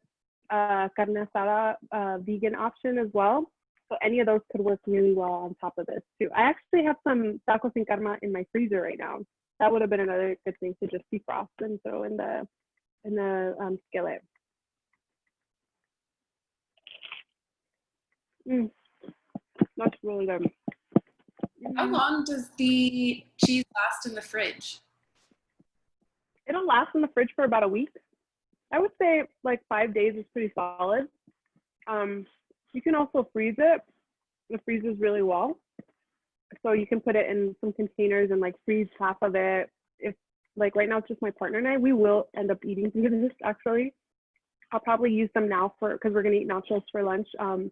carne asada vegan option as well. So any of those could work really well on top of this too. I actually have some Taco Sin Karma in my freezer right now. That would have been another good thing to just defrost and throw in the skillet. That's really good. How long does the cheese last in the fridge? It'll last in the fridge for about a week. I would say like 5 days is pretty solid. You can also freeze it. It freezes really well. So you can put it in some containers and like freeze half of it. If like right now it's just my partner and I, we will end up eating through this actually. I'll probably use them now for, because we're gonna eat nachos for lunch. And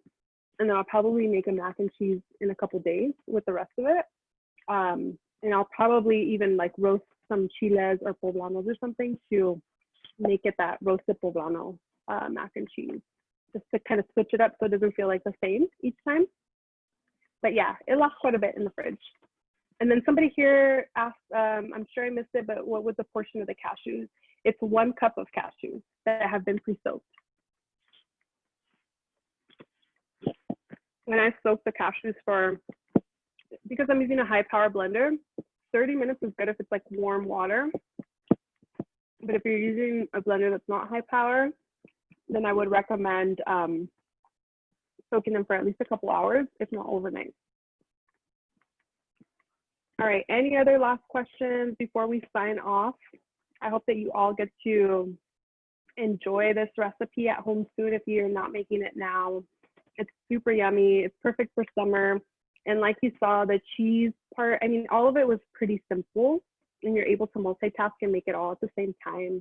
then I'll probably make a mac and cheese in a couple days with the rest of it. And I'll probably even like roast some chiles or poblanos or something to make it that roasted poblano mac and cheese, just to kind of switch it up so it doesn't feel like the same each time. But yeah, it lasts quite a bit in the fridge. And then somebody here asked, I'm sure I missed it, but what was the portion of the cashews? It's 1 cup of cashews that have been pre-soaked. And I soak the cashews for, because I'm using a high power blender, 30 minutes is good if it's like warm water. But if you're using a blender that's not high power, then I would recommend soaking them for at least a couple hours, if not overnight. All right, any other last questions before we sign off? I hope that you all get to enjoy this recipe at home soon if you're not making it now. It's super yummy. It's perfect for summer. And like you saw, the cheese part, I mean, all of it was pretty simple, and you're able to multitask and make it all at the same time.